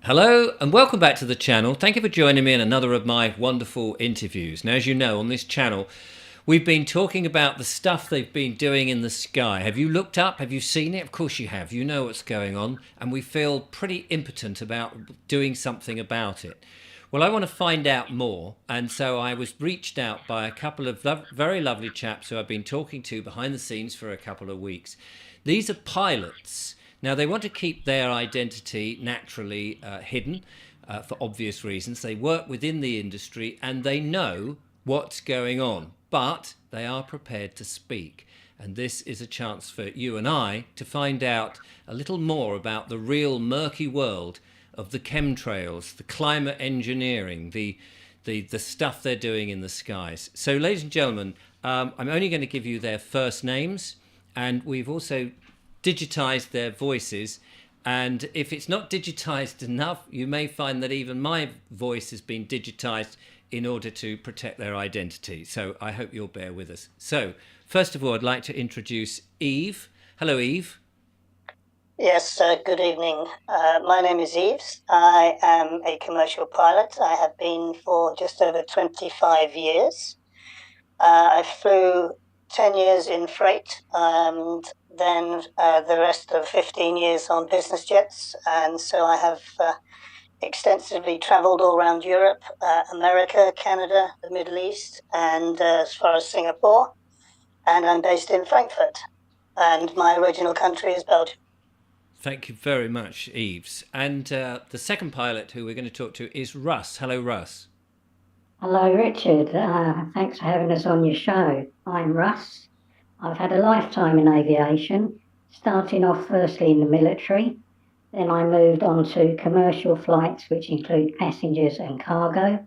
Hello and welcome back to the channel. Thank you for joining me in another of my wonderful interviews. Now, as you know, on this channel, we've been talking about the stuff they've been doing in the sky. Have you looked up? Have you seen it? Of course you have. You know what's going on, and we feel pretty impotent about doing something about it. Well, I want to find out more, and so I was reached out by a couple of very lovely chaps who I've been talking to behind the scenes for a couple of weeks. These are pilots. Now, they want to keep their identity naturally hidden for obvious reasons. They work within the industry and they know what's going on, but they are prepared to speak. And this is a chance for you and I to find out a little more about the real murky world of the chemtrails, the climate engineering, the stuff they're doing in the skies. So, ladies and gentlemen, I'm only going to give you their first names, and we've also digitized their voices, and if it's not digitized enough, you may find that even my voice has been digitized in order to protect their identity. So I hope you'll bear with us. So first of all, I'd like to introduce Eve. Hello, Eve. Yes, good evening. My name is Yves. I am a commercial pilot. I have been for just over 25 years. I flew 10 years in freight, and then the rest of 15 years on business jets. And so I have extensively traveled all around Europe, America, Canada, the Middle East, and as far as Singapore. And I'm based in Frankfurt, and my original country is Belgium. Thank you very much, Eves. And the second pilot who we're going to talk to is Russ. Hello, Russ. Hello, Richard. Thanks for having us on your show. I'm Russ. I've had a lifetime in aviation, starting off firstly in the military. Then I moved on to commercial flights, which include passengers and cargo.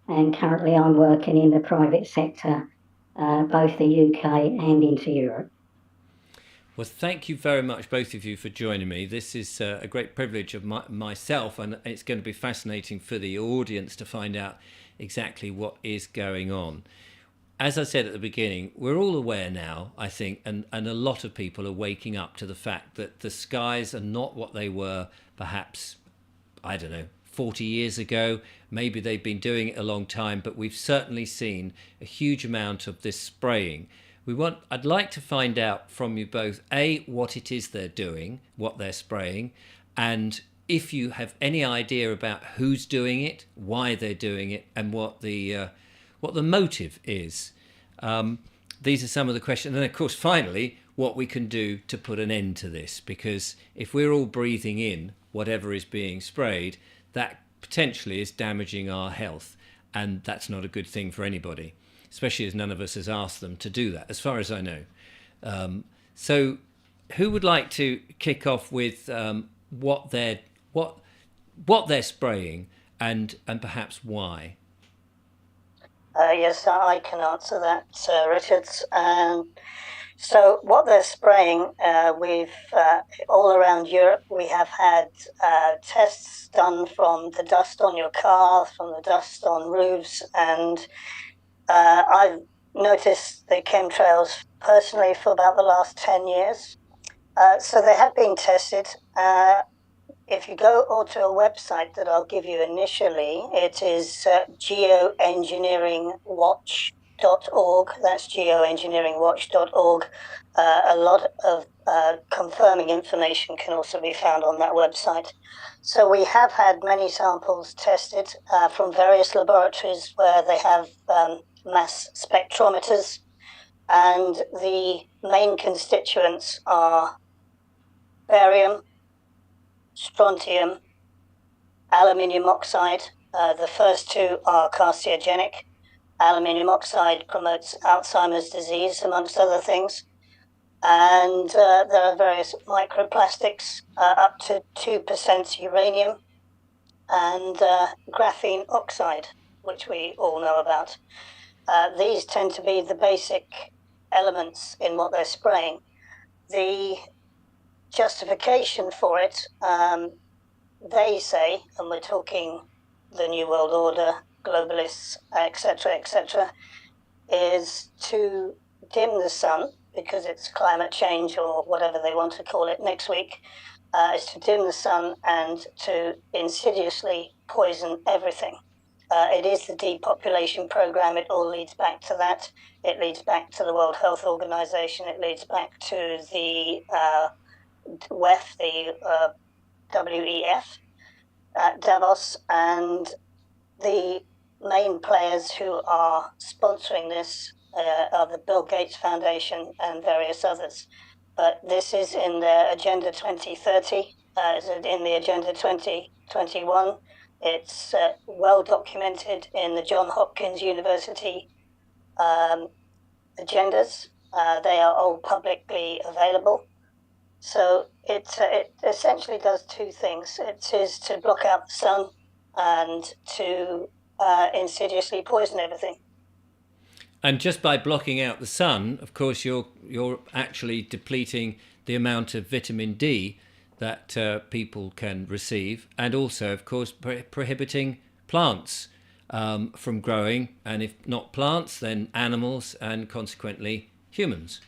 And currently I'm working in the private sector, both the UK and into Europe. Well, thank you very much, both of you, for joining me. This is a great privilege of myself, and it's going to be fascinating for the audience to find out exactly what is going on. As I said at the beginning, we're all aware now, I think, and a lot of people are waking up to the fact that the skies are not what they were perhaps, I don't know, 40 years ago. Maybe they've been doing it a long time, but we've certainly seen a huge amount of this spraying. I'd like to find out from you both, A, what it is they're doing, what they're spraying, and if you have any idea about who's doing it, why they're doing it, and what the motive is. These are some of the questions. And of course, finally, what we can do to put an end to this, because if we're all breathing in whatever is being sprayed, that potentially is damaging our health. And that's not a good thing for anybody, especially as none of us has asked them to do that, as far as I know. So who would like to kick off with what they're spraying and perhaps why? Yes, I can answer that, Richards. So what they're spraying, we've all around Europe, we have had tests done from the dust on your car, from the dust on roofs, and I've noticed the chemtrails personally for about the last 10 years. So they have been tested. If you go onto a website that I'll give you initially, it is geoengineeringwatch.org. That's geoengineeringwatch.org. A lot of confirming information can also be found on that website. So we have had many samples tested from various laboratories where they have mass spectrometers, and the main constituents are barium, strontium, aluminium oxide. The first two are carcinogenic. Aluminium oxide promotes Alzheimer's disease, amongst other things. And there are various microplastics, up to 2% uranium, and graphene oxide, which we all know about. These tend to be the basic elements in what they're spraying. The justification for it, they say, and we're talking the New World Order, globalists, etc., is to dim the sun, because it's climate change or whatever they want to call it next week, is to dim the sun and to insidiously poison everything. It is the depopulation program. It all leads back to that. It leads back to the World Health Organization. It leads back to the WEF, the WEF at Davos, and the main players who are sponsoring this are the Bill Gates Foundation and various others. But this is in their Agenda 2030, in the Agenda 2021. It's well documented in the Johns Hopkins University agendas. They are all publicly available. So it essentially does two things. It is to block out the sun and to insidiously poison everything. And just by blocking out the sun, of course, you're actually depleting the amount of vitamin D that people can receive, and also, of course, prohibiting plants from growing, and if not plants, then animals, and consequently humans.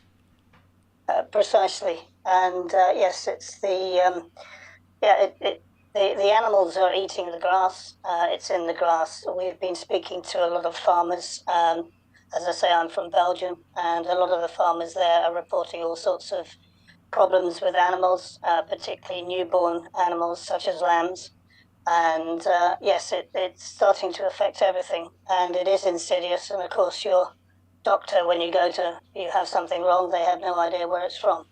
Precisely, and yes, it's the the animals are eating the grass. It's in the grass. We've been speaking to a lot of farmers. As I say, I'm from Belgium, and a lot of the farmers there are reporting all sorts of problems with animals, particularly newborn animals such as lambs. And yes, it's starting to affect everything, and it is insidious. And of course, your doctor, when you have something wrong, they have no idea where it's from.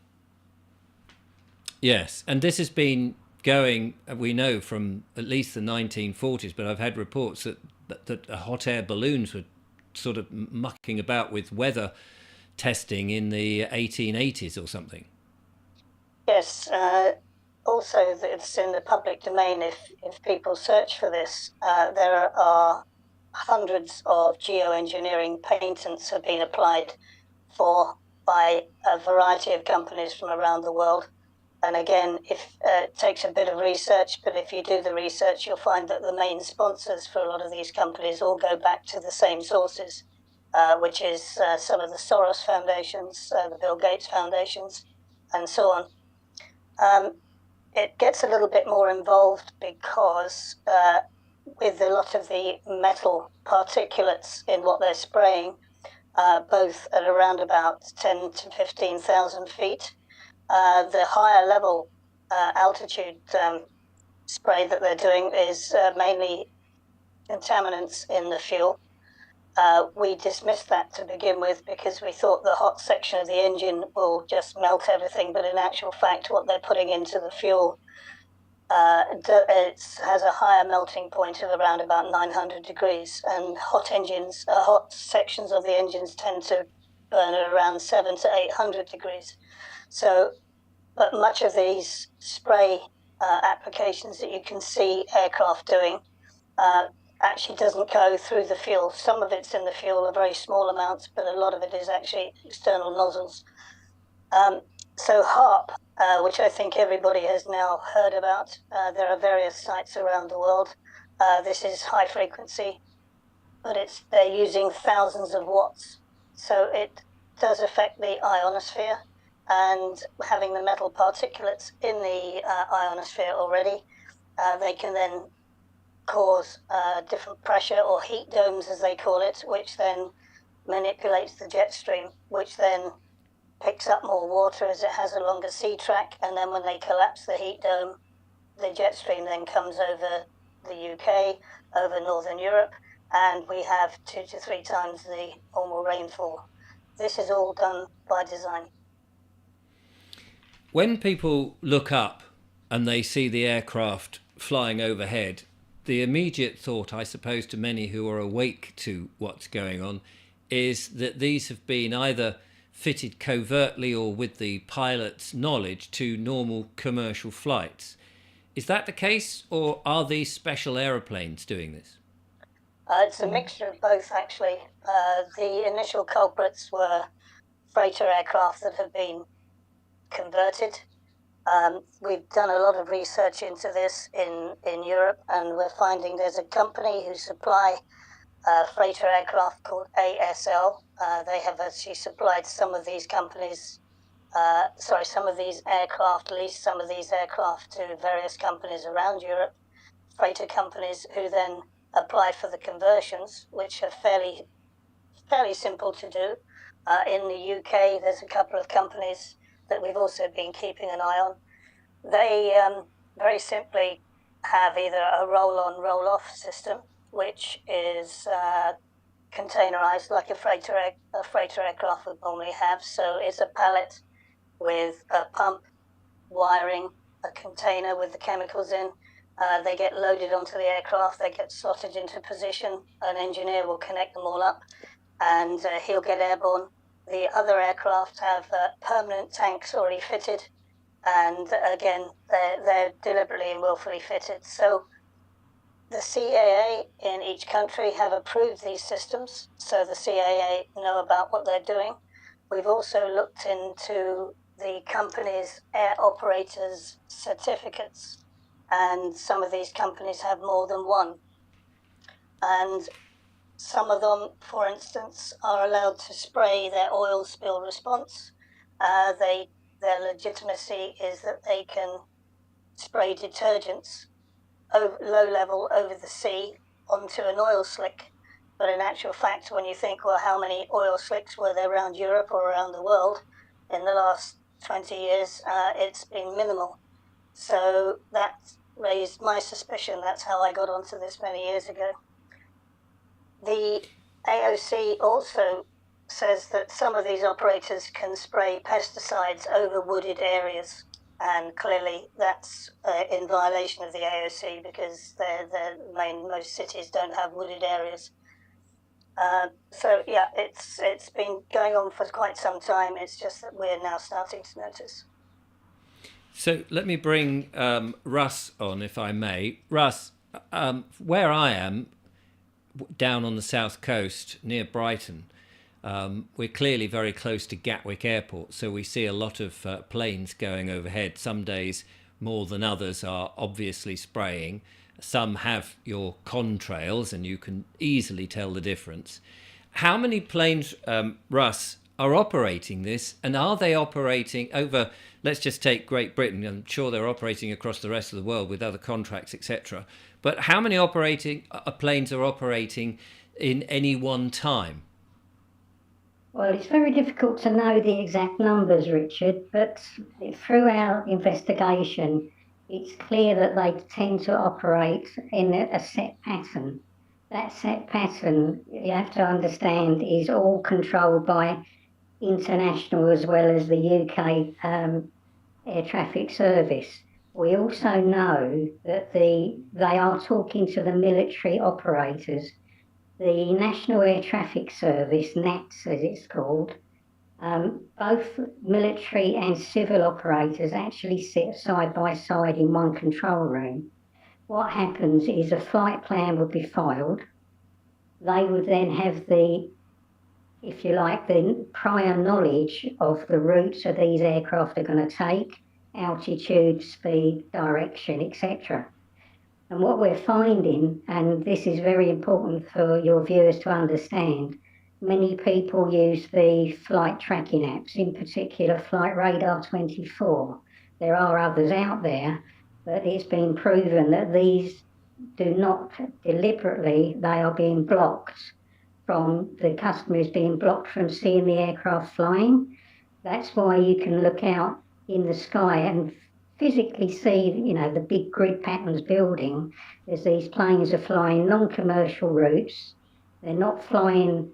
Yes, and this has been going, we know, from at least the 1940s, but I've had reports that hot air balloons were sort of mucking about with weather testing in the 1880s or something. Yes, also it's in the public domain. If people search for this, there are hundreds of geoengineering patents have been applied for by a variety of companies from around the world. And again, it takes a bit of research, but if you do the research, you'll find that the main sponsors for a lot of these companies all go back to the same sources, which is some of the Soros foundations, the Bill Gates foundations, and so on. It gets a little bit more involved because with a lot of the metal particulates in what they're spraying, both at around about 10 to 15,000 feet, the higher level altitude spray that they're doing is mainly contaminants in the fuel. We dismissed that to begin with because we thought the hot section of the engine will just melt everything, but in actual fact, what they're putting into the fuel it has a higher melting point of around about 900 degrees, and hot sections of the engines tend to burn at around 700 to 800 degrees. So, but much of these spray applications that you can see aircraft doing actually doesn't go through the fuel. Some of it's in the fuel, a very small amounts, but a lot of it is actually external nozzles. So HARP, which I think everybody has now heard about, there are various sites around the world. This is high frequency, but they're using thousands of watts. So it does affect the ionosphere, and having the metal particulates in the ionosphere already, they can then cause different pressure or heat domes, as they call it, which then manipulates the jet stream, which then picks up more water as it has a longer sea track, and then when they collapse the heat dome, the jet stream then comes over the UK, over Northern Europe, and we have 2 to 3 times the normal rainfall. This is all done by design. When people look up and they see the aircraft flying overhead, the immediate thought, I suppose, to many who are awake to what's going on, is that these have been either fitted covertly or with the pilot's knowledge to normal commercial flights. Is that the case, or are these special aeroplanes doing this? It's a mixture of both, actually. The initial culprits were freighter aircraft that have been converted. We've done a lot of research into this in Europe, and we're finding there's a company who supply freighter aircraft called ASL. They have actually supplied some of these companies some of these aircraft, leased some of these aircraft to various companies around Europe, freighter companies, who then apply for the conversions, which are fairly simple to do. In the UK, there's a couple of companies that we've also been keeping an eye on. They very simply have either a roll-on, roll-off system, which is containerized like a freighter aircraft would normally have. So it's a pallet with a pump, wiring, a container with the chemicals in. They get loaded onto the aircraft, they get slotted into position, an engineer will connect them all up, and he'll get airborne. The other aircraft have permanent tanks already fitted, and again, they're deliberately and willfully fitted. So the CAA in each country have approved these systems, so the CAA know about what they're doing. We've also looked into the company's air operators certificates, and some of these companies have more than one. And some of them, for instance, are allowed to spray their oil spill response. Their legitimacy is that they can spray detergents low level over the sea onto an oil slick. But in actual fact, when you think, well, how many oil slicks were there around Europe or around the world in the last 20 years, it's been minimal. So that raised my suspicion. That's how I got onto this many years ago. The AOC also says that some of these operators can spray pesticides over wooded areas, and clearly that's in violation of the AOC, because most cities don't have wooded areas. So yeah, it's been going on for quite some time. It's just that we're now starting to notice. So let me bring Russ on, if I may. Russ, where I am, down on the south coast near Brighton, we're clearly very close to Gatwick Airport, so we see a lot of planes going overhead. Some days more than others are obviously spraying. Some have your contrails, and you can easily tell the difference. How many planes, Russ, are operating this, and are they operating over, let's just take Great Britain, I'm sure they're operating across the rest of the world with other contracts, etc. But how many planes are operating in any one time? Well, it's very difficult to know the exact numbers, Richard, but through our investigation, it's clear that they tend to operate in a set pattern. That set pattern, you have to understand, is all controlled by international as well as the UK Air Traffic Service. We also know that they are talking to the military operators. The National Air Traffic Service, NATS as it's called, both military and civil operators actually sit side by side in one control room. What happens is a flight plan would be filed. They would then have the prior knowledge of the routes that these aircraft are going to take, altitude, speed, direction, etc. And what we're finding, and this is very important for your viewers to understand, many people use the flight tracking apps, in particular Flight Radar 24. There are others out there, but it's been proven that these do not deliberately, they are being blocked from, the customers being blocked from seeing the aircraft flying. That's why you can look out in the sky and physically see, the big grid patterns building as these planes are flying non-commercial routes. They're not flying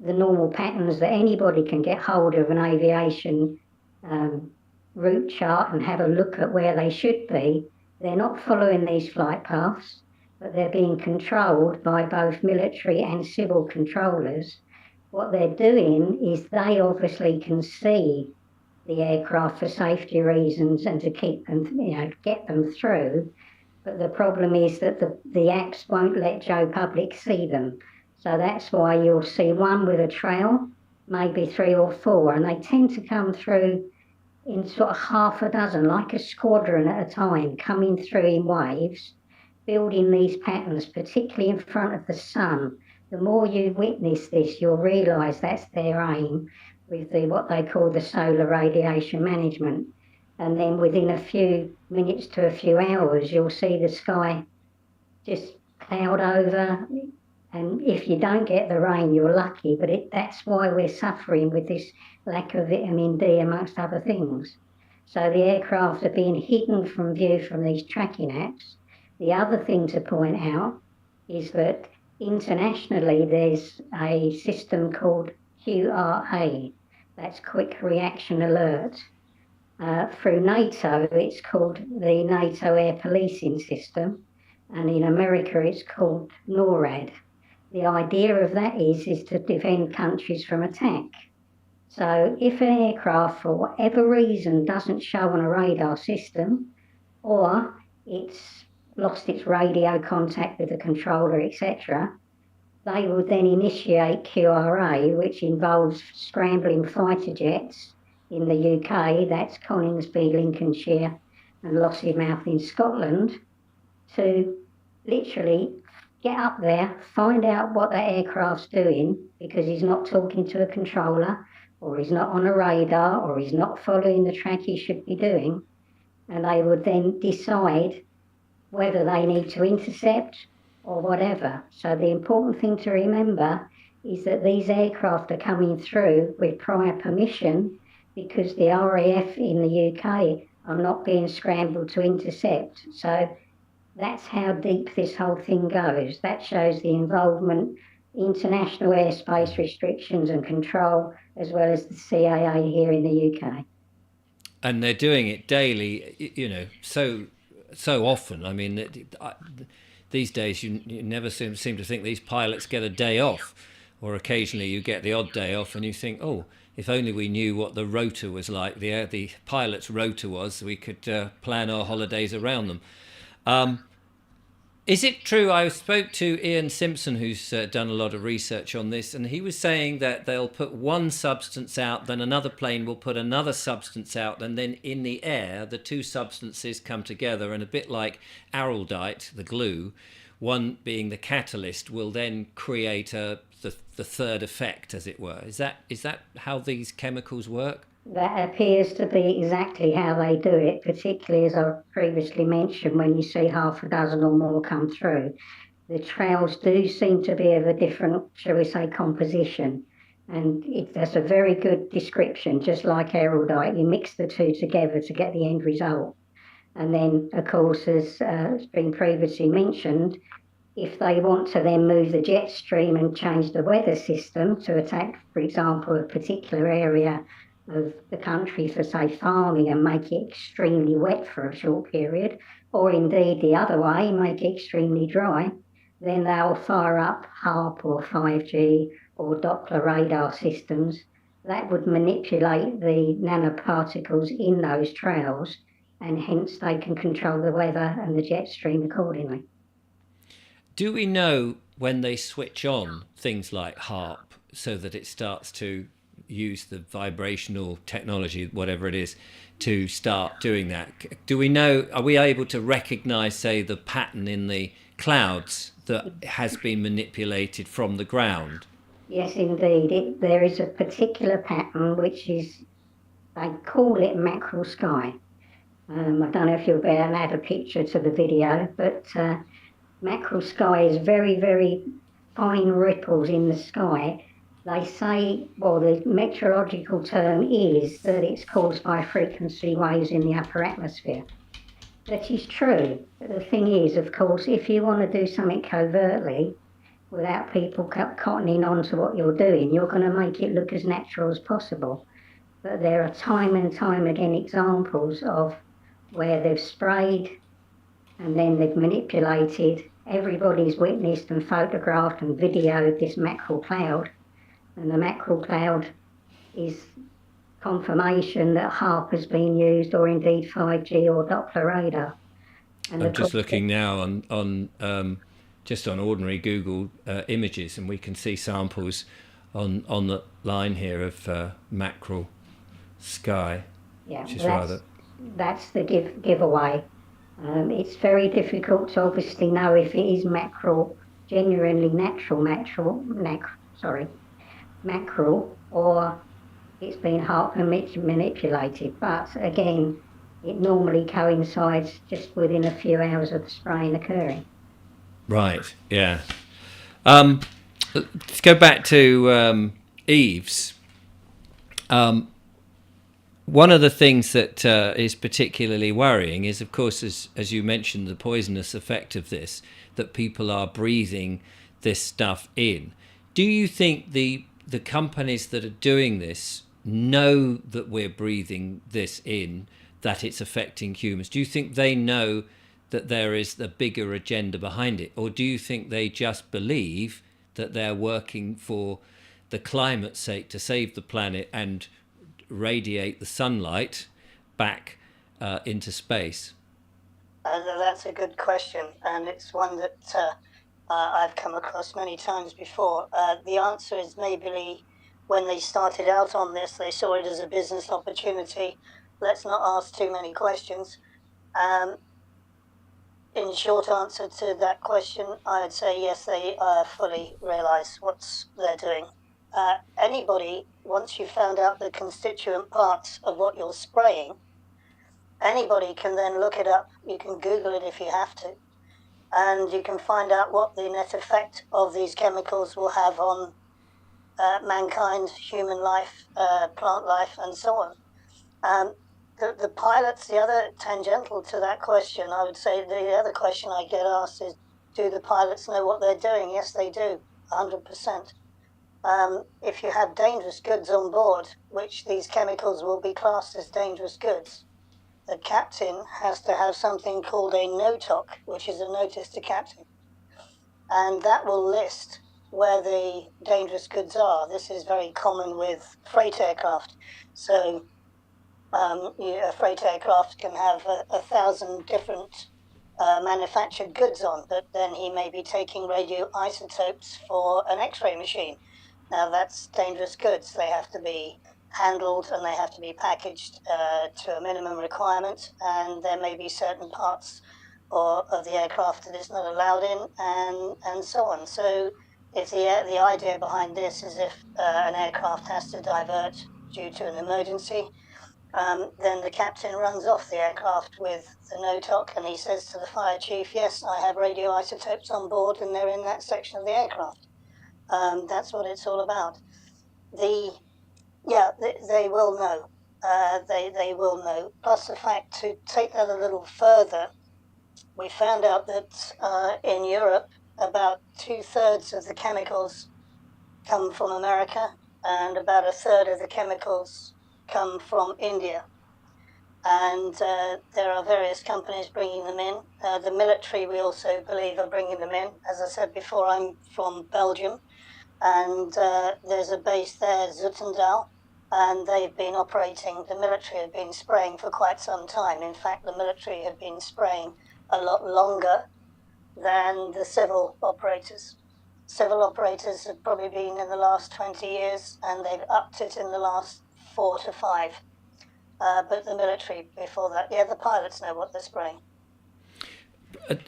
the normal patterns that anybody can get hold of an aviation route chart and have a look at where they should be. They're not following these flight paths, but they're being controlled by both military and civil controllers. What they're doing is they obviously can see the aircraft for safety reasons and to keep them, get them through. But the problem is that the apps won't let Joe Public see them. So that's why you'll see one with a trail, maybe 3 or 4, and they tend to come through in sort of half a dozen, like a squadron at a time, coming through in waves, building these patterns, particularly in front of the sun. The more you witness this, you'll realise that's their aim. with what they call the solar radiation management. And then within a few minutes to a few hours, you'll see the sky just cloud over. And if you don't get the rain, you're lucky. But that's why we're suffering with this lack of vitamin D, amongst other things. So the aircraft are being hidden from view from these tracking apps. The other thing to point out is that internationally there's a system called QRA, that's Quick Reaction Alert. Through NATO, it's called the NATO Air Policing System, and in America it's called NORAD. The idea of that is to defend countries from attack. So if an aircraft, for whatever reason, doesn't show on a radar system, or it's lost its radio contact with the controller, etc., they will then initiate QRA, which involves scrambling fighter jets in the UK, that's Coningsby, Lincolnshire, and Lossiemouth in Scotland, to literally get up there, find out what the aircraft's doing, because he's not talking to a controller, or he's not on a radar, or he's not following the track he should be doing, and they would then decide whether they need to intercept or whatever. So the important thing to remember is that these aircraft are coming through with prior permission, because the RAF in the UK are not being scrambled to intercept. So that's how deep this whole thing goes. That shows the involvement, international airspace restrictions and control, as well as the CAA here in the UK. And they're doing it daily, so often. I mean, these days you never seem to think these pilots get a day off, or occasionally you get the odd day off and you think, oh, if only we knew what the rota was like, the pilot's rota was, we could plan our holidays around them. Is it true? I spoke to Ian Simpson, who's done a lot of research on this, and he was saying that they'll put one substance out, then another plane will put another substance out, and then in the air, the two substances come together, and a bit like araldite, the glue, one being the catalyst, will then create the third effect, as it were. Is that how these chemicals work? That appears to be exactly how they do it, particularly as I previously mentioned, when you see half a dozen or more come through. The trails do seem to be of a different, shall we say, composition. And that's a very good description, just like araldite. You mix the two together to get the end result. And then, of course, as has been previously mentioned, if they want to then move the jet stream and change the weather system to attack, for example, a particular area of the country for, say, farming, and make it extremely wet for a short period, or indeed the other way, make it extremely dry, then they'll fire up HARP or 5G or Doppler radar systems that would manipulate the nanoparticles in those trails, and hence they can control the weather and the jet stream accordingly. Do we know when they switch on things like HARP so that it starts to use the vibrational technology, whatever it is, to start doing that? Do we know, are we able to recognize, say, the pattern in the clouds that has been manipulated from the ground? Yes, indeed. There is a particular pattern which is, they call it mackerel sky. I don't know if you'll be able to add a picture to the video, but mackerel sky is very, very fine ripples in the sky. They say, well, the meteorological term is that it's caused by frequency waves in the upper atmosphere. That is true. But the thing is, of course, if you want to do something covertly without people cottoning on to what you're doing, you're going to make it look as natural as possible. But there are time and time again examples of where they've sprayed and then they've manipulated. Everybody's witnessed and photographed and videoed this mackerel cloud. And the mackerel cloud is confirmation that HARP has been used, or indeed 5G or Doppler radar. And I'm just looking now on just on ordinary Google images, and we can see samples on the line here of mackerel sky. Yeah, which is that's the giveaway. It's very difficult to obviously know if it is mackerel, genuinely natural mackerel, or it's been manipulated. But again, it normally coincides just within a few hours of the spraying occurring. Right. Yeah. Let's go back to Eve's. One of the things that is particularly worrying is, of course, as you mentioned, the poisonous effect of this, that people are breathing this stuff in. Do you think the companies that are doing this know that we're breathing this in, that it's affecting humans? Do you think they know that there is a bigger agenda behind it? Or do you think they just believe that they're working for the climate's sake, to save the planet and radiate the sunlight back into space? That's a good question, and it's one that I've come across many times before. The answer is maybe when they started out on this, they saw it as a business opportunity. Let's not ask too many questions. In short answer to that question, I'd say yes, they fully realise what they're doing. Anybody, once you've found out the constituent parts of what you're spraying, anybody can then look it up. You can Google it if you have to, and you can find out what the net effect of these chemicals will have on mankind, human life, plant life, and so on. The pilots, the other tangential to that question, I would say the other question I get asked is, do the pilots know what they're doing? Yes, they do, 100%. If you have dangerous goods on board, which these chemicals will be classed as dangerous goods, the captain has to have something called a NOTOC, which is a notice to captain. And that will list where the dangerous goods are. This is very common with freight aircraft. So a freight aircraft can have 1,000 different manufactured goods on, but then he may be taking radioisotopes for an X-ray machine. Now that's dangerous goods. They have to be handled and they have to be packaged to a minimum requirement, and there may be certain parts of the aircraft that it's not allowed in, and so on. So if the idea behind this is if an aircraft has to divert due to an emergency, then the captain runs off the aircraft with the NOTOC and he says to the fire chief, yes, I have radioisotopes on board and they're in that section of the aircraft. That's what it's all about. They will know. They will know. Plus the fact, to take that a little further, we found out that in Europe, about 2/3 of the chemicals come from America and about 1/3 of the chemicals come from India. And there are various companies bringing them in. The military, we also believe, are bringing them in. As I said before, I'm from Belgium, and there's a base there, Zoetermeer, and they've been operating, the military have been spraying for quite some time. In fact, the military have been spraying a lot longer than the civil operators. Civil operators have probably been in the last 20 years, and they've upped it in the last 4 to 5. But the military before that, the pilots know what they're spraying.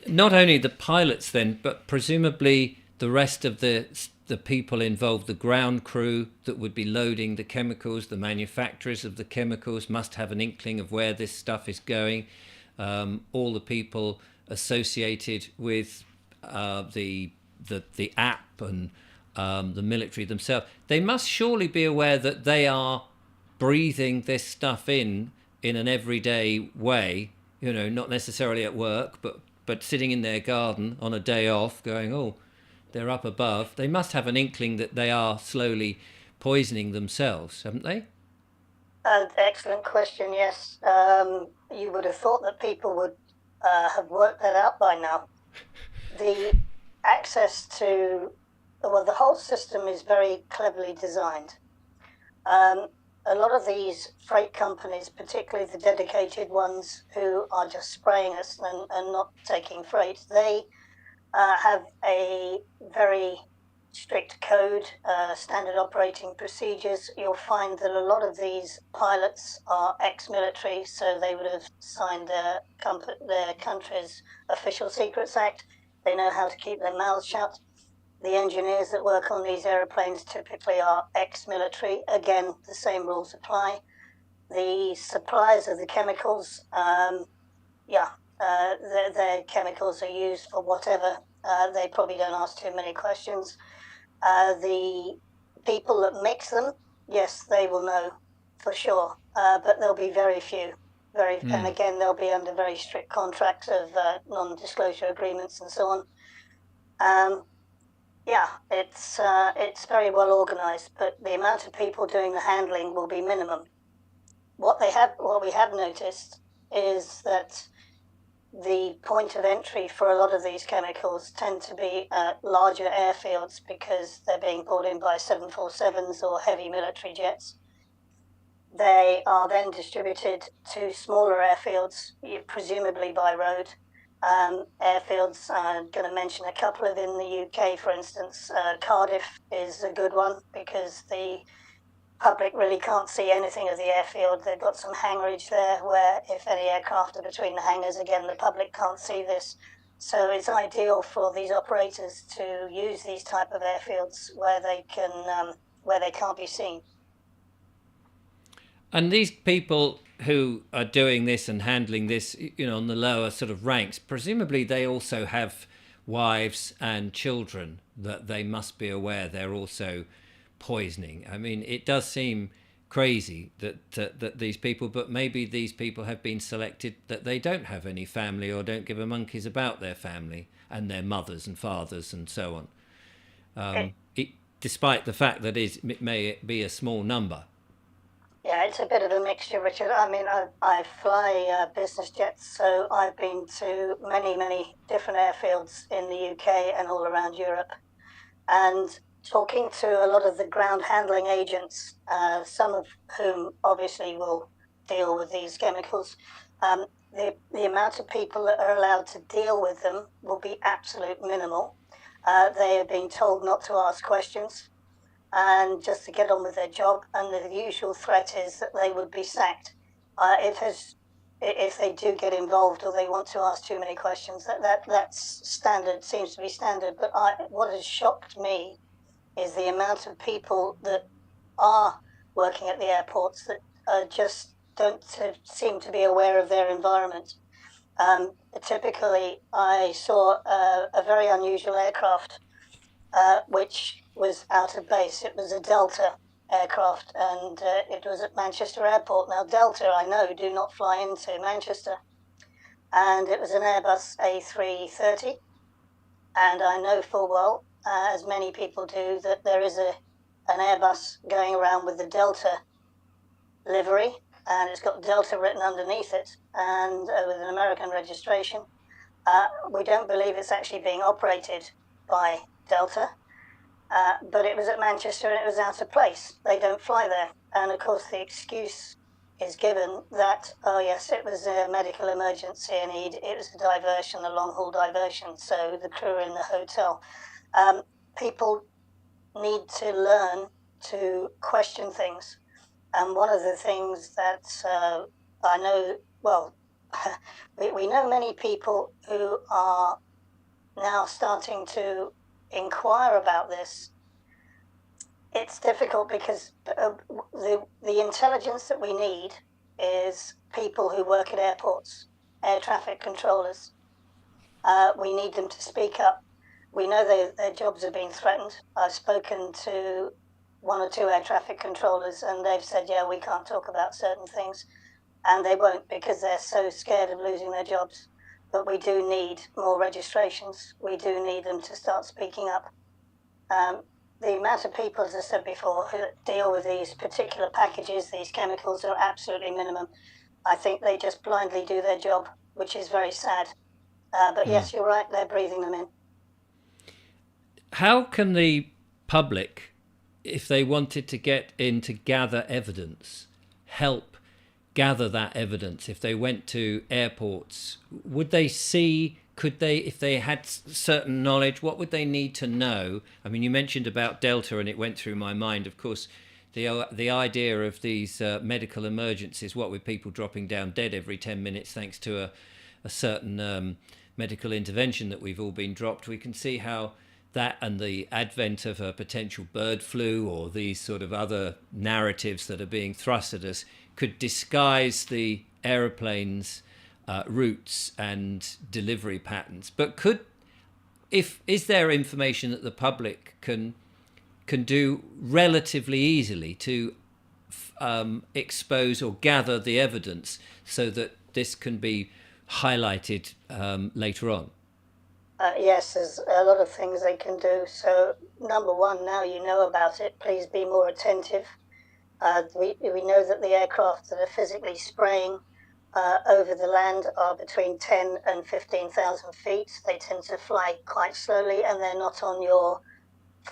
Not only the pilots then, but presumably the rest of the people involved, the ground crew that would be loading the chemicals, the manufacturers of the chemicals must have an inkling of where this stuff is going. All the people associated with the app and the military themselves, they must surely be aware that they are breathing this stuff in an everyday way, not necessarily at work, but sitting in their garden on a day off going, oh, they're up above. They must have an inkling that they are slowly poisoning themselves, haven't they? Excellent question, yes. You would have thought that people would have worked that out by now. The access to, the whole system is very cleverly designed. A lot of these freight companies, particularly the dedicated ones who are just spraying us and not taking freight, they have a very strict code, standard operating procedures. You'll find that a lot of these pilots are ex-military, so they would have signed their country's Official Secrets Act. They know how to keep their mouths shut. The engineers that work on these aeroplanes typically are ex-military. Again, the same rules apply. The suppliers of the chemicals, their chemicals are used for whatever. They probably don't ask too many questions. The people that mix them, yes, they will know for sure, but there'll be very few. And again, they'll be under very strict contracts of non-disclosure agreements and so on. It's very well organized, but the amount of people doing the handling will be minimum. What we have noticed is that the point of entry for a lot of these chemicals tend to be larger airfields because they're being brought in by 747s or heavy military jets. They are then distributed to smaller airfields, presumably by road. Airfields, I'm going to mention a couple of in the UK, for instance. Cardiff is a good one because the public really can't see anything of the airfield. They've got some hangarage there where if any aircraft are between the hangars, again, the public can't see this. So it's ideal for these operators to use these type of airfields where they can't be seen. And these people who are doing this and handling this, on the lower sort of ranks, presumably they also have wives and children that they must be aware they're also poisoning. I mean, it does seem crazy that these people, but maybe these people have been selected that they don't have any family or don't give a monkeys about their family and their mothers and fathers and so on. Despite the fact that it may be a small number. Yeah, it's a bit of a mixture, Richard. I mean, I fly business jets, so I've been to many different airfields in the UK and all around Europe. And talking to a lot of the ground handling agents, some of whom obviously will deal with these chemicals, the amount of people that are allowed to deal with them will be absolute minimal. They are being told not to ask questions and just to get on with their job. And the usual threat is that they would be sacked if they do get involved or they want to ask too many questions. That's standard, seems to be standard. But what has shocked me is the amount of people that are working at the airports that just don't seem to be aware of their environment. Typically, I saw a very unusual aircraft which was out of base. It was a Delta aircraft, and it was at Manchester Airport. Now, Delta, I know, do not fly into Manchester, and it was an Airbus A330, and I know full well, as many people do, that there is an Airbus going around with the Delta livery, and it's got Delta written underneath it, and with an American registration. We don't believe it's actually being operated by Delta, but it was at Manchester and it was out of place. They don't fly there. And of course the excuse is given that, oh yes, it was a medical emergency and it was a diversion, a long haul diversion, so the crew are in the hotel. People need to learn to question things. And one of the things that I know, well, we know many people who are now starting to inquire about this. It's difficult because the intelligence that we need is people who work at airports, air traffic controllers. We need them to speak up. We know their jobs are being threatened. I've spoken to one or two air traffic controllers and they've said, yeah, we can't talk about certain things. And they won't because they're so scared of losing their jobs. But we do need more registrations. We do need them to start speaking up. The amount of people, as I said before, who deal with these particular packages, these chemicals, are absolutely minimum. I think they just blindly do their job, which is very sad. But yes, you're right, they're breathing them in. How can the public, if they wanted to get in to gather evidence, help gather that evidence? If they went to airports, would they see, could they, if they had certain knowledge, what would they need to know? I mean, you mentioned about Delta and it went through my mind, of course, the idea of these medical emergencies, what with people dropping down dead every 10 minutes thanks to a certain medical intervention that we've all been dropped. We can see how that and the advent of a potential bird flu or these sort of other narratives that are being thrust at us could disguise the aeroplanes' routes and delivery patterns. But is there information that the public can do relatively easily to expose or gather the evidence so that this can be highlighted later on? Yes, there's a lot of things they can do. So, number one, now you know about it, please be more attentive. We know that the aircraft that are physically spraying over the land are between 10 and 15,000 feet. They tend to fly quite slowly and they're not on your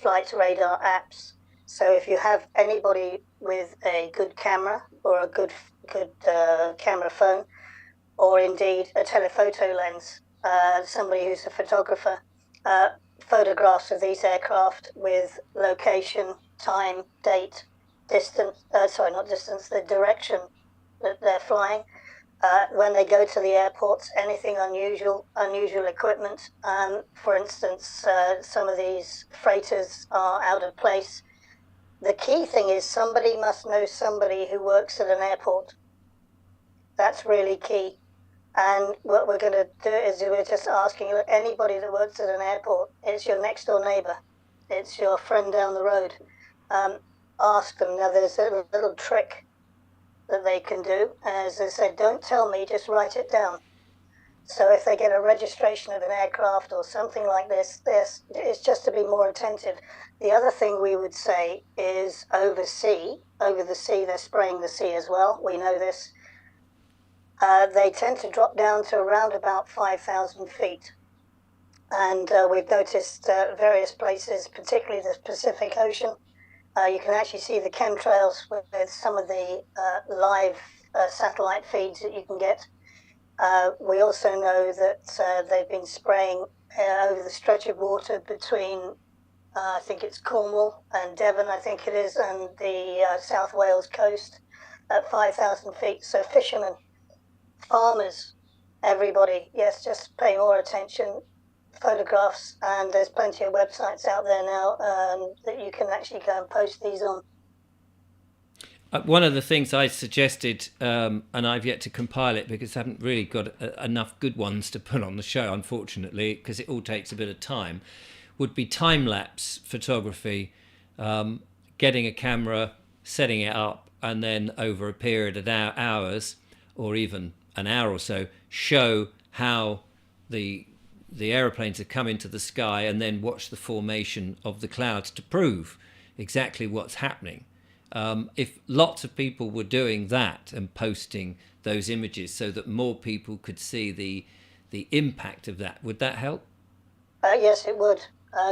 flight radar apps. So if you have anybody with a good camera or a good camera phone, or indeed a telephoto lens, somebody who's a photographer, photographs of these aircraft with location, time, date, distance, the direction that they're flying. When they go to the airports, anything unusual equipment. For instance, some of these freighters are out of place. The key thing is somebody must know somebody who works at an airport. That's really key. And what we're going to do is we're just asking anybody that works at an airport, it's your next door neighbor, it's your friend down the road. Ask them. Now there's a little trick that they can do. As I said, don't tell me, just write it down. So if they get a registration of an aircraft or something like this, it's just to be more attentive. The other thing we would say is over the sea, they're spraying the sea as well. We know this. They tend to drop down to around about 5,000 feet. And we've noticed various places, particularly the Pacific Ocean. You can actually see the chemtrails with some of the live satellite feeds that you can get. We also know that they've been spraying over the stretch of water between, I think it's Cornwall and Devon, I think it is, and the South Wales coast at 5,000 feet. So fishermen, farmers, everybody, yes, just pay more attention. Photographs, and there's plenty of websites out there now that you can actually go and post these on. One of the things I suggested, and I've yet to compile it because I haven't really got enough good ones to put on the show, unfortunately, because it all takes a bit of time, would be time-lapse photography, getting a camera, setting it up, and then over a period of hours, or even an hour or so, show how the aeroplanes have come into the sky, and then watch the formation of the clouds to prove exactly what's happening. If lots of people were doing that and posting those images so that more people could see the impact of that, would that help? Yes, it would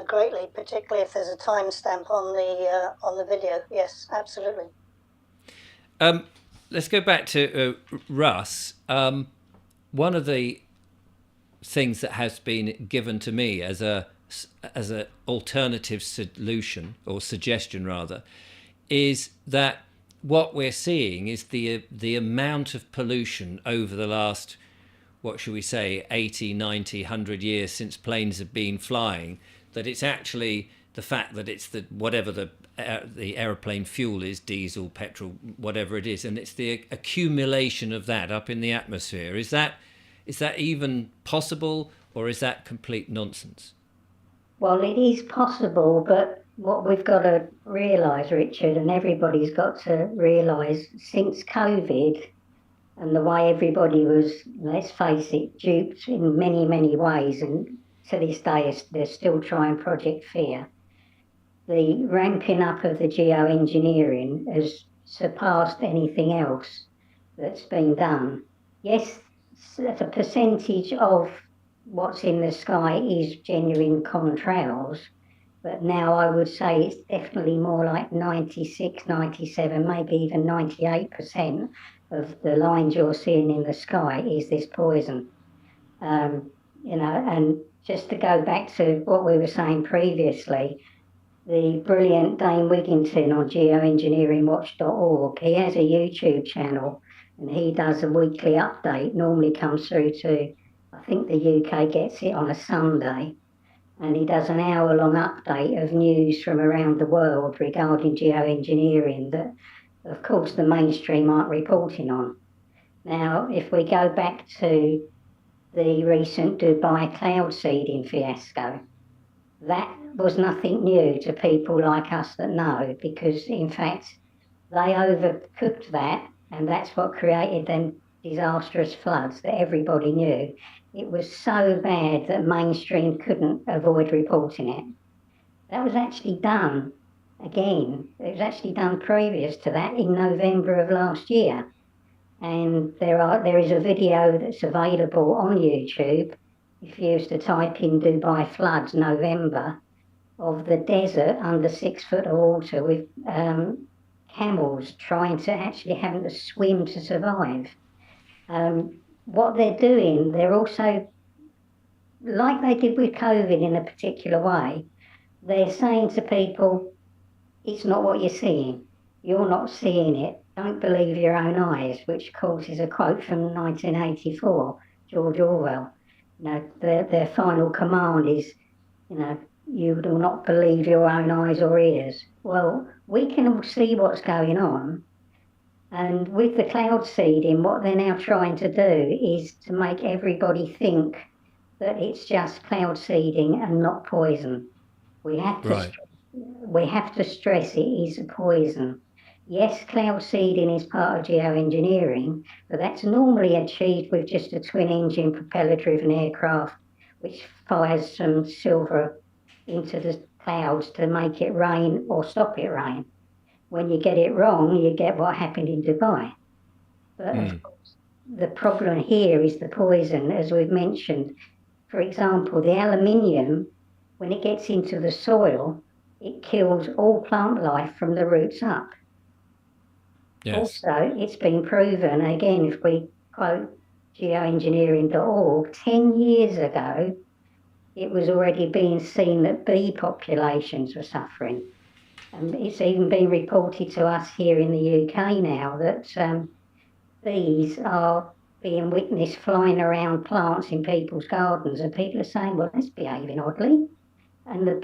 greatly, particularly if there's a timestamp on the video. Yes, absolutely. Let's go back to Russ. One of the things that has been given to me as a alternative solution, or suggestion rather, is that what we're seeing is the amount of pollution over the last, what should we say, 80, 90, 100 years since planes have been flying, that it's actually the fact that it's whatever the aeroplane fuel is, diesel, petrol, whatever it is, and it's the accumulation of that up in the atmosphere. Is that even possible, or is that complete nonsense? Well, it is possible, but what we've got to realise, Richard, and everybody's got to realise, since COVID and the way everybody was, let's face it, duped in many, many ways, and to this day they're still trying Project Fear, the ramping up of the geoengineering has surpassed anything else that's been done. Yes, the percentage of what's in the sky is genuine chemtrails, but now I would say it's definitely more like 96, 97, maybe even 98% of the lines you're seeing in the sky is this poison. And just to go back to what we were saying previously, the brilliant Dane Wigginton on geoengineeringwatch.org, he has a YouTube channel and he does a weekly update, normally comes through to, I think the UK gets it on a Sunday. and he does an hour-long update of news from around the world regarding geoengineering that, of course, the mainstream aren't reporting on. Now, if we go back to the recent Dubai cloud seeding fiasco, that was nothing new to people like us that know, because in fact they overcooked that, and that's what created them disastrous floods that everybody knew. It was so bad that mainstream couldn't avoid reporting it. That was actually done again. It was actually done previous to that in November of last year. And there is a video that's available on YouTube. If you used to type in Dubai floods November, of the desert under 6 foot of water with camels trying to actually having to swim to survive. What they're doing, they're also, like they did with COVID in a particular way, they're saying to people, it's not what you're seeing. You're not seeing it. Don't believe your own eyes, which of course is a quote from 1984, George Orwell. You know, their final command is, you know, you do not believe your own eyes or ears. Well, we can all see what's going on. And with the cloud seeding, what they're now trying to do is to make everybody think that it's just cloud seeding and not poison. We have to stress it is a poison. Yes, cloud seeding is part of geoengineering, but that's normally achieved with just a twin-engine propeller-driven aircraft, which fires some silver into the clouds to make it rain or stop it rain. When you get it wrong, you get what happened in Dubai. But of course, the problem here is the poison, as we've mentioned. For example, the aluminium, when it gets into the soil, it kills all plant life from the roots up. Yes. Also, it's been proven, again, if we quote geoengineering.org, 10 years ago, it was already being seen that bee populations were suffering. And it's even been reported to us here in the UK now that bees are being witnessed flying around plants in people's gardens, and people are saying, well, that's behaving oddly. And the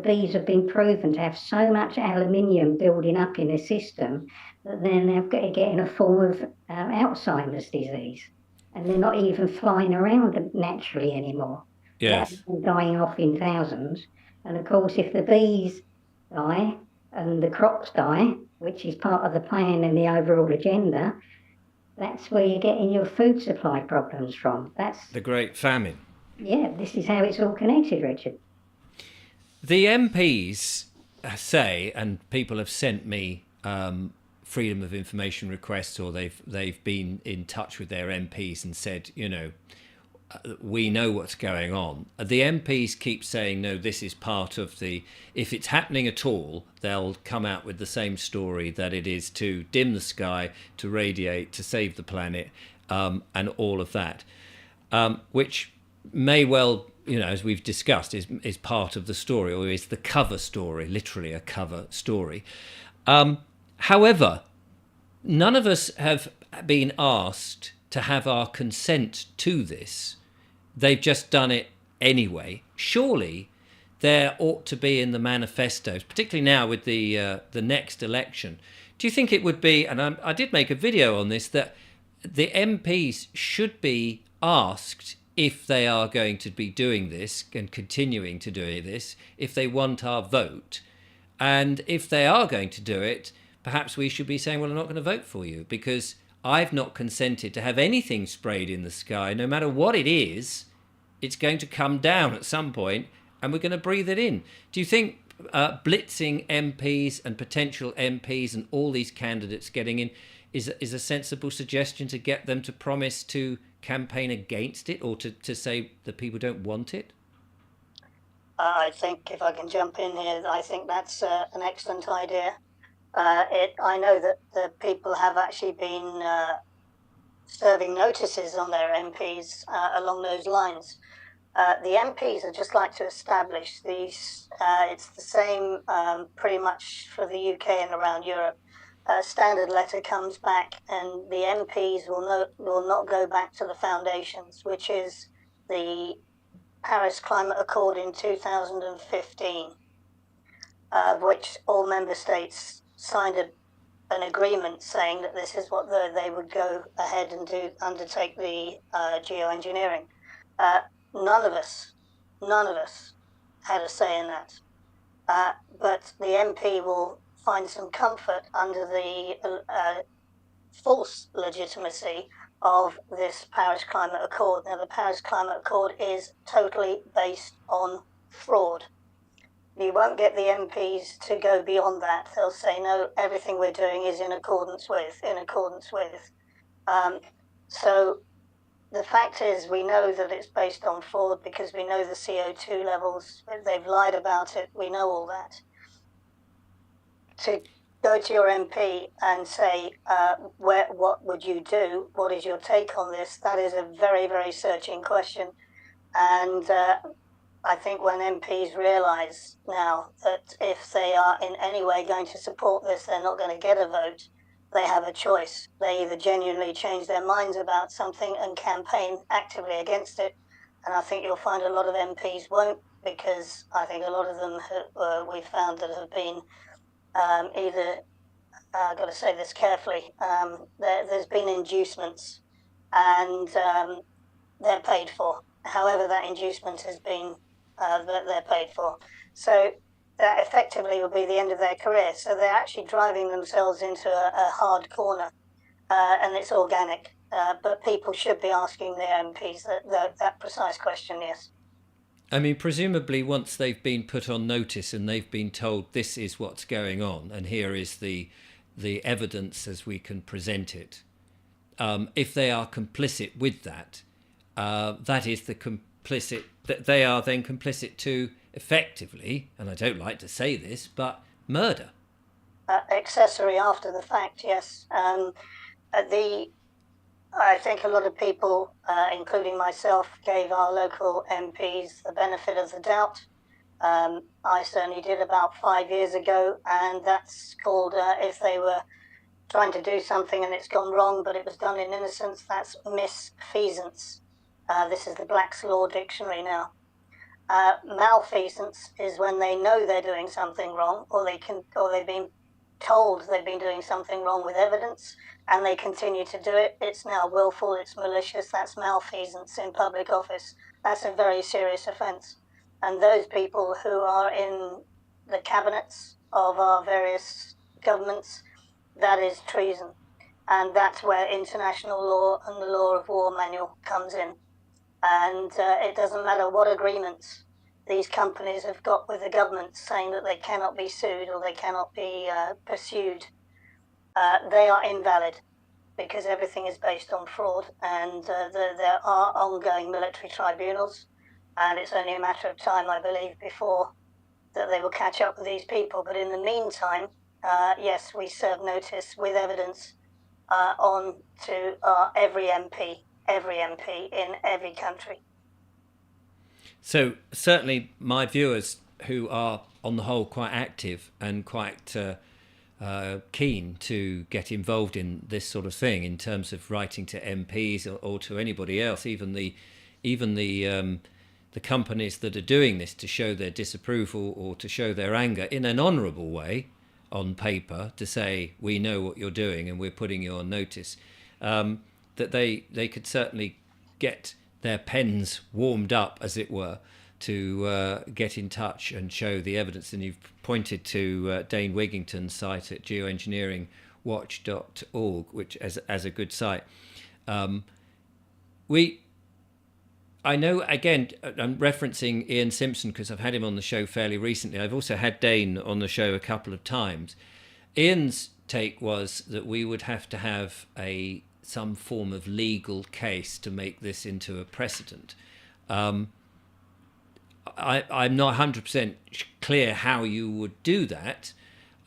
bees have been proven to have so much aluminium building up in their system that then they're getting a form of Alzheimer's disease. And they're not even flying around naturally anymore. Yes. They're dying off in thousands. And of course, if the bees die and the crops die, which is part of the plan and the overall agenda, that's where you're getting your food supply problems from. That's the Great Famine. Yeah, this is how it's all connected, Richard. The MPs say, and people have sent me freedom of information requests, or they've been in touch with their MPs and said, you know, we know what's going on. The MPs keep saying, no, this is part of the, if it's happening at all, they'll come out with the same story, that it is to dim the sky, to radiate, to save the planet, and all of that, which may well, you know, as we've discussed, is part of the story, or is the cover story, literally a cover story. However, none of us have been asked to have our consent to this. They've just done it anyway. Surely there ought to be in the manifestos, particularly now with the next election. Do you think it would be, and I did make a video on this, that the MPs should be asked if they are going to be doing this and continuing to do this, if they want our vote, and if they are going to do it, perhaps we should be saying, well, I'm not going to vote for you because I've not consented to have anything sprayed in the sky. No matter what it is, it's going to come down at some point and we're going to breathe it in. Do you think blitzing MPs and potential MPs and all these candidates getting in is a sensible suggestion to get them to promise to campaign against it, or to say that people don't want it? I think, if I can jump in here, I think that's an excellent idea. I know that the people have actually been serving notices on their MPs along those lines. The MPs would just like to establish these, it's the same pretty much for the UK and around Europe. A standard letter comes back and the MPs will not go back to the foundations, which is the Paris Climate Accord in 2015, which all member states signed an agreement saying that this is what they would go ahead and undertake the geoengineering. None of us had a say in that. But the MP will find some comfort under the false legitimacy of this Paris Climate Accord. Now, the Paris Climate Accord is totally based on fraud. You won't get the MPs to go beyond that. They'll say, no, everything we're doing is in accordance with. So the fact is, we know that it's based on fraud because we know the CO2 levels. They've lied about it. We know all that. To go to your MP and say, what would you do? What is your take on this? That is a very, very searching question. And I think when MPs realise now that if they are in any way going to support this, they're not going to get a vote, they have a choice. They either genuinely change their minds about something and campaign actively against it, and I think you'll find a lot of MPs won't, because I think a lot of them we've found that have been either, I've got to say this carefully, there's been inducements and they're paid for. However that inducement has been, that they're paid for. So that effectively will be the end of their career. So they're actually driving themselves into a hard corner, and it's organic. But people should be asking their MPs that precise question, yes. I mean, presumably once they've been put on notice and they've been told this is what's going on and here is the evidence as we can present it, if they are complicit with that, that is the complicit, that they are then complicit to effectively, and I don't like to say this, but murder. Accessory after the fact, yes. I think a lot of people, including myself, gave our local MPs the benefit of the doubt. I certainly did about 5 years ago, and that's called, if they were trying to do something and it's gone wrong, but it was done in innocence, that's misfeasance. This is the Black's Law Dictionary now. Malfeasance is when they know they're doing something wrong, or they've been told they've been doing something wrong with evidence, and they continue to do it. It's now willful, it's malicious, that's malfeasance in public office. That's a very serious offence. And those people who are in the cabinets of our various governments, that is treason. And that's where international law and the law of war manual comes in. And it doesn't matter what agreements these companies have got with the government saying that they cannot be sued or they cannot be pursued. They are invalid because everything is based on fraud, and there are ongoing military tribunals, and it's only a matter of time, I believe, before that they will catch up with these people. But in the meantime, yes, we serve notice with evidence on to every MP in every country. So certainly my viewers, who are on the whole quite active and quite keen to get involved in this sort of thing in terms of writing to MPs or to anybody else, even the companies that are doing this to show their disapproval or to show their anger in an honourable way on paper, to say we know what you're doing and we're putting you on notice, that they could certainly get their pens warmed up, as it were, to get in touch and show the evidence. And you've pointed to Dane Wigington's site at geoengineeringwatch.org, which as a good site. I know, again, I'm referencing Ian Simpson because I've had him on the show fairly recently. I've also had Dane on the show a couple of times. Ian's take was that we would have to have some form of legal case to make this into a precedent. I'm not 100% clear how you would do that,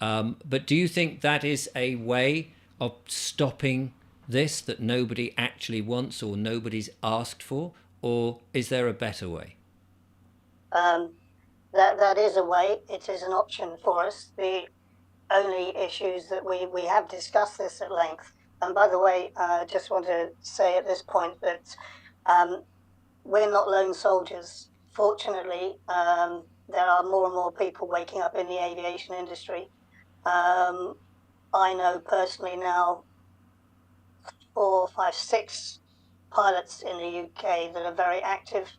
but do you think that is a way of stopping this that nobody actually wants or nobody's asked for, or is there a better way? That is a way. It is an option for us. The only issues that we have discussed this at length. And by the way, I just want to say at this point that we're not lone soldiers fortunately, there are more and more people waking up in the aviation industry. I know personally now 4, 5, 6 pilots in the UK that are very active.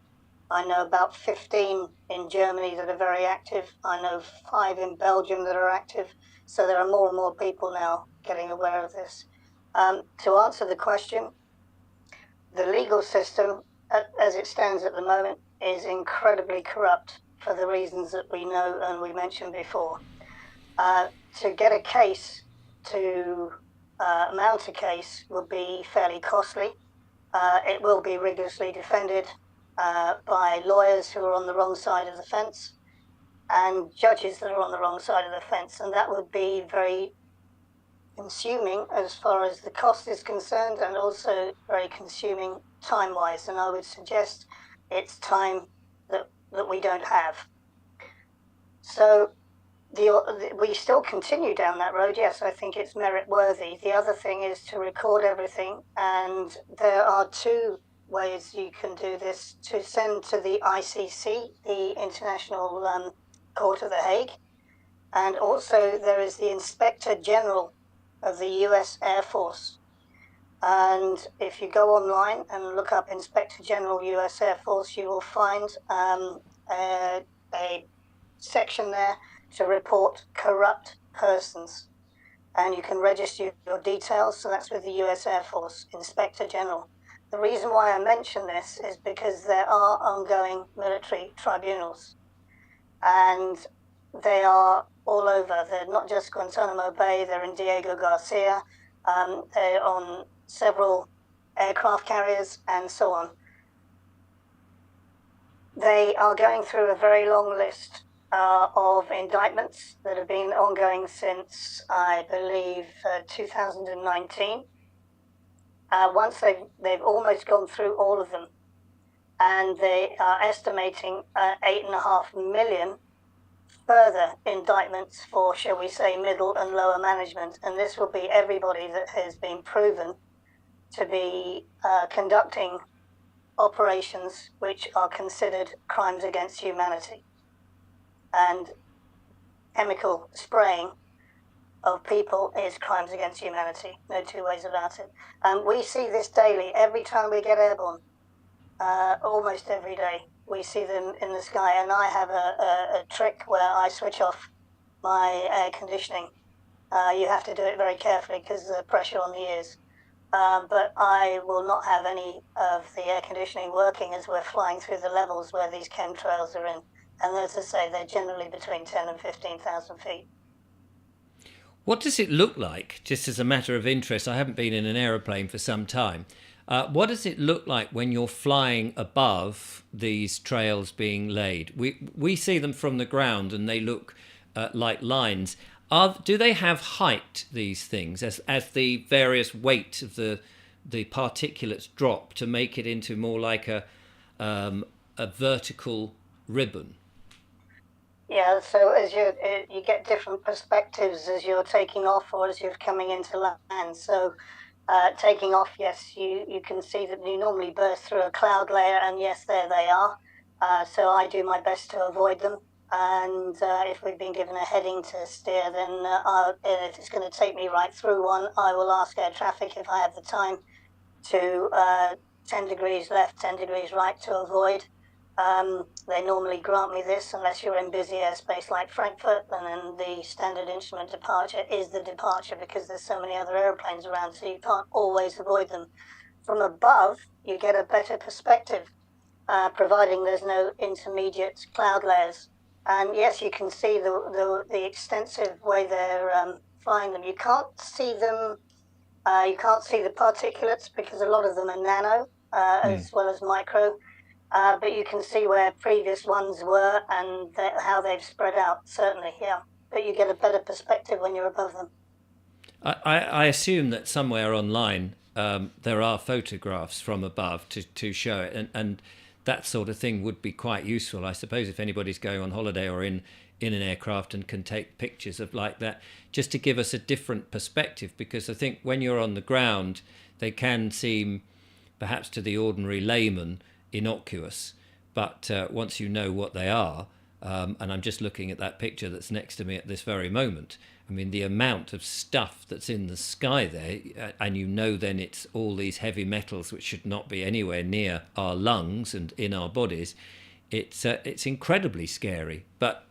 I know about 15 in Germany that are very active. I know 5 in Belgium that are active. So there are more and more people now getting aware of this. To answer the question, the legal system, as it stands at the moment, is incredibly corrupt for the reasons that we know and we mentioned before. To get a case, to mount a case, would be fairly costly. It will be rigorously defended by lawyers who are on the wrong side of the fence and judges that are on the wrong side of the fence, and that would be very consuming as far as the cost is concerned, and also very consuming time-wise. And I would suggest it's time that we don't have. So we still continue down that road. Yes, I think it's merit worthy. The other thing is to record everything, and there are 2 ways you can do this: to send to the ICC, the International Court of The Hague, and also there is the Inspector General of the US Air Force. And if you go online and look up Inspector General US Air Force, you will find a section there to report corrupt persons, and you can register your details. So that's with the US Air Force Inspector General. The reason why I mention this is because there are ongoing military tribunals, and they are all over. They're not just Guantanamo Bay, they're in Diego Garcia, they're on several aircraft carriers and so on. They are going through a very long list of indictments that have been ongoing since, I believe, 2019. Once they've almost gone through all of them, and they are estimating 8.5 million further indictments for, shall we say, middle and lower management. And this will be everybody that has been proven to be conducting operations which are considered crimes against humanity. And chemical spraying of people is crimes against humanity. No 2 ways about it. We see this daily. Every time we get airborne, almost every day, we see them in the sky. And I have a trick where I switch off my air conditioning. You have to do it very carefully because of the pressure on the ears. But I will not have any of the air conditioning working as we're flying through the levels where these chemtrails are in. And as I say, they're generally between 10 and 15,000 feet. What does it look like, just as a matter of interest? I haven't been in an aeroplane for some time. What does it look like when you're flying above these trails being laid? We see them from the ground and they look like lines. Do they have height, these things, as the various weight of the particulates drop to make it into more like a vertical ribbon? Yeah, so as you get different perspectives as you're taking off or as you're coming into land. So taking off, yes, you can see that you normally burst through a cloud layer, and yes, there they are. So I do my best to avoid them. And if we've been given a heading to steer, then if it's going to take me right through one, I will ask air traffic if I have the time to 10 degrees left, 10 degrees right to avoid. They normally grant me this unless you're in busy airspace like Frankfurt, and then the standard instrument departure is the departure because there's so many other airplanes around, so you can't always avoid them. From above, you get a better perspective, providing there's no intermediate cloud layers. And yes, you can see the extensive way they're flying them. You can't see them. You can't see the particulates because a lot of them are nano as well as micro. But you can see where previous ones were and how they've spread out, certainly, yeah. But you get a better perspective when you're above them. I assume that somewhere online there are photographs from above to show it, and that sort of thing would be quite useful, I suppose, if anybody's going on holiday or in an aircraft and can take pictures of like that, just to give us a different perspective, because I think when you're on the ground, they can seem, perhaps to the ordinary layman, innocuous, but once you know what they are, and I'm just looking at that picture that's next to me at this very moment. I mean, the amount of stuff that's in the sky there, and you know then it's all these heavy metals which should not be anywhere near our lungs and in our bodies. It's incredibly scary. But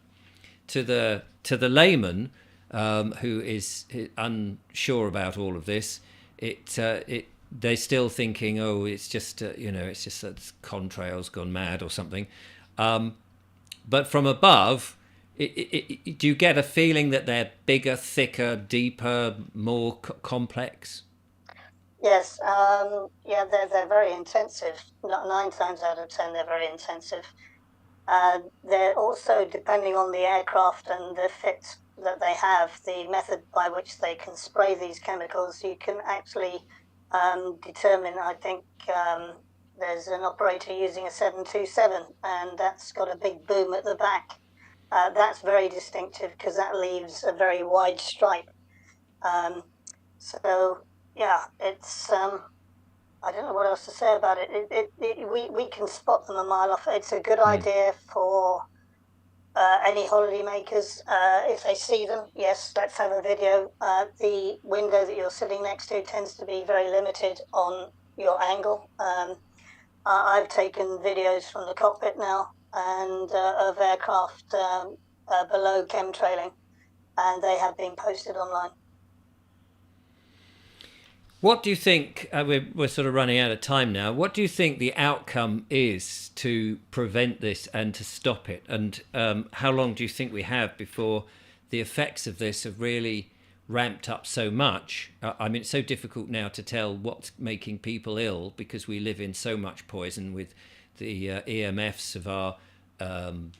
to the layman who is unsure about all of this, they're still thinking, oh, it's just it's just that chemtrails gone mad or something. But from above, do you get a feeling that they're bigger, thicker, deeper, more complex? Yes, they're very intensive. 9 times out of 10, they're very intensive. They're also, depending on the aircraft and the fit that they have, the method by which they can spray these chemicals, you can actually determine, I think, there's an operator using a 727, and that's got a big boom at the back. That's very distinctive because that leaves a very wide stripe. So, yeah, it's, I don't know what else to say about it. We can spot them a mile off. It's a good idea for any holiday makers. If they see them, yes, let's have a video. The window that you're sitting next to tends to be very limited on your angle. I've taken videos from the cockpit now and of aircraft below chemtrailing, and they have been posted online. What do you think, we're sort of running out of time now, what do you think the outcome is to prevent this and to stop it? And how long do you think we have before the effects of this have really ramped up so much? I mean, it's so difficult now to tell what's making people ill because we live in so much poison with the EMFs of our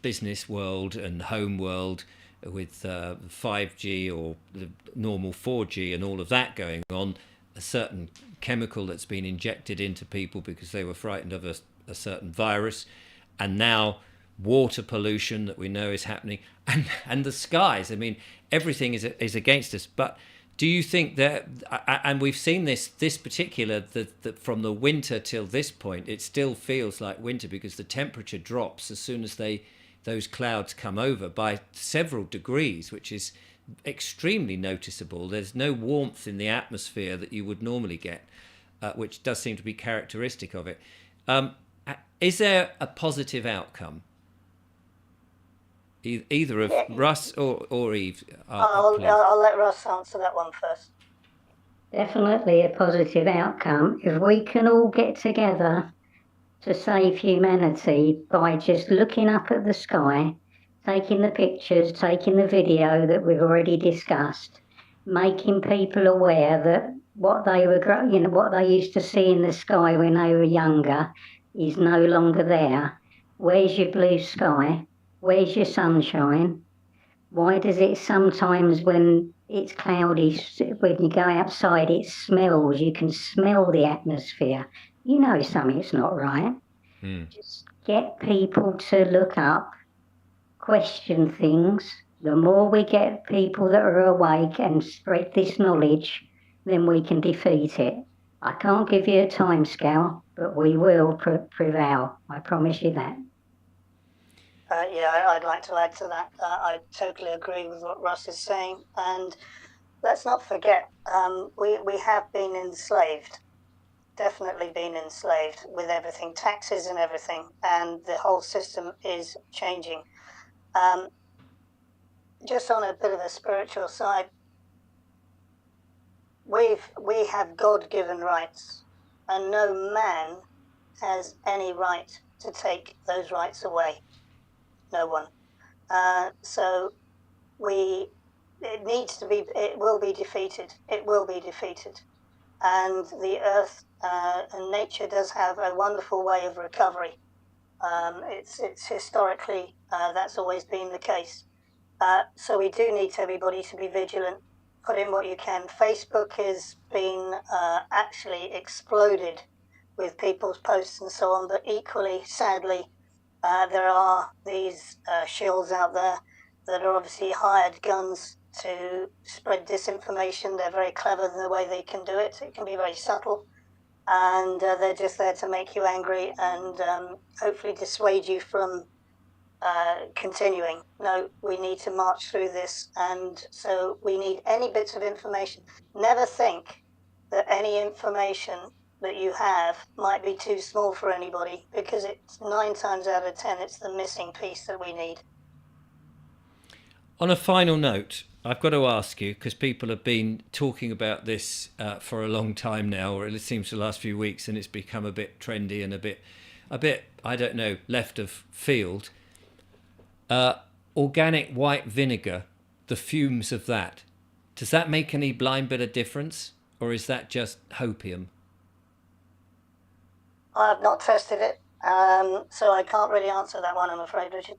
business world and home world, with 5G or the normal 4G and all of that going on. A certain chemical that's been injected into people because they were frightened of a certain virus, and now water pollution that we know is happening, and the skies. I mean, everything is against us. But do you think that, and we've seen this particular, that from the winter till this point, it still feels like winter because the temperature drops as soon as those clouds come over by several degrees, which is extremely noticeable. There's no warmth in the atmosphere that you would normally get, which does seem to be characteristic of it. Is there a positive outcome? Either of Russ or Eve. I'll let Russ answer that one first. Definitely a positive outcome if we can all get together to save humanity by just looking up at the sky, taking the pictures, taking the video that we've already discussed, making people aware that what they used to see in the sky when they were younger is no longer there. Where's your blue sky? Where's your sunshine? Why does it sometimes, when it's cloudy, when you go outside, it smells? You can smell the atmosphere. You know something's not right. Just get people to look up, question things. The more we get people that are awake and spread this knowledge, then we can defeat it. I can't give you a time scale, but we will prevail. I promise you that. I'd like to add to that. I totally agree with what Russ is saying. And let's not forget, we have been enslaved, definitely been enslaved with everything, taxes and everything, and the whole system is changing. Just on a bit of a spiritual side, we have God-given rights, and no man has any right to take those rights away. No one. So it will be defeated. It will be defeated. And the earth and nature does have a wonderful way of recovery. It's historically, that's always been the case. So we do need everybody to be vigilant. Put in what you can. Facebook has been actually exploded with people's posts and so on, but equally, sadly, there are these shills out there that are obviously hired guns to spread disinformation. They're very clever in the way they can do it. It can be very subtle. and they're just there to make you angry and hopefully dissuade you from continuing. No, we need to march through this, and so we need any bits of information. Never think that any information that you have might be too small for anybody, because it's 9 times out of 10 it's the missing piece that we need. On a final note, I've got to ask you, because people have been talking about this for a long time now, or it seems the last few weeks, and it's become a bit trendy and a bit, I don't know, left of field. Organic white vinegar, the fumes of that, does that make any blind bit of difference, or is that just hopium? I've not tested it, so I can't really answer that one, I'm afraid, Richard.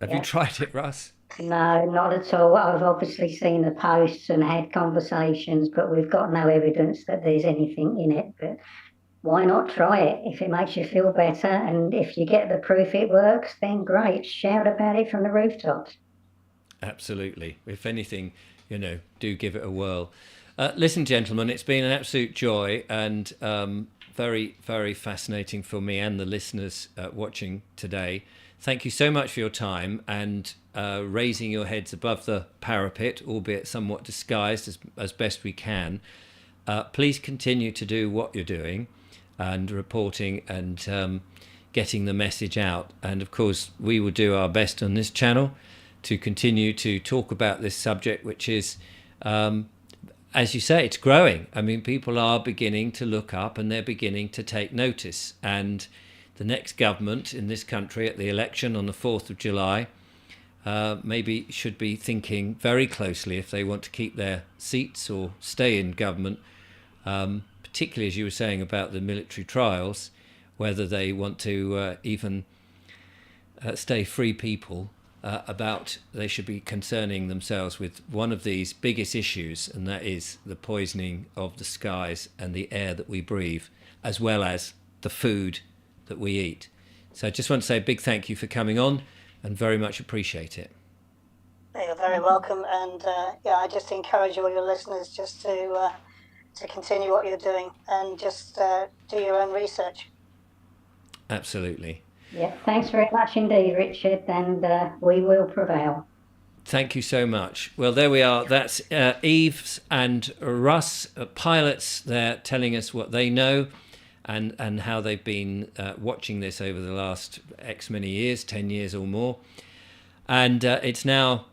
Have you tried it, Russ? No, not at all. I've obviously seen the posts and had conversations, but we've got no evidence that there's anything in it. But why not try it? If it makes you feel better and if you get the proof it works, then great. Shout about it from the rooftops. Absolutely. If anything, do give it a whirl. Listen, gentlemen, it's been an absolute joy and very, very fascinating for me and the listeners watching today. Thank you so much for your time and raising your heads above the parapet, albeit somewhat disguised as best we can. Please continue to do what you're doing and reporting and getting the message out. And of course, we will do our best on this channel to continue to talk about this subject, which is, as you say, it's growing. I mean, people are beginning to look up and they're beginning to take notice. And the next government in this country at the election on the 4th of July maybe should be thinking very closely if they want to keep their seats or stay in government, particularly as you were saying about the military trials, whether they want to even stay free people about they should be concerning themselves with one of these biggest issues, and that is the poisoning of the skies and the air that we breathe, as well as the food that we eat. So I just want to say a big thank you for coming on and very much appreciate it. You're very welcome, and I just encourage all your listeners just to continue what you're doing and just do your own research. Absolutely. Yeah, thanks very much indeed, Richard, and we will prevail. Thank you so much. Well, there we are. That's Eves and Russ, pilots. They're telling us what they know and how they've been watching this over the last X many years, 10 years or more. And it's now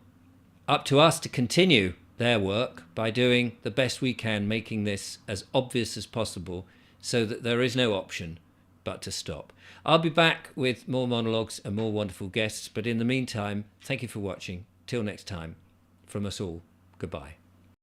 up to us to continue their work by doing the best we can, making this as obvious as possible so that there is no option but to stop. I'll be back with more monologues and more wonderful guests, but in the meantime, thank you for watching. Till next time, from us all, goodbye.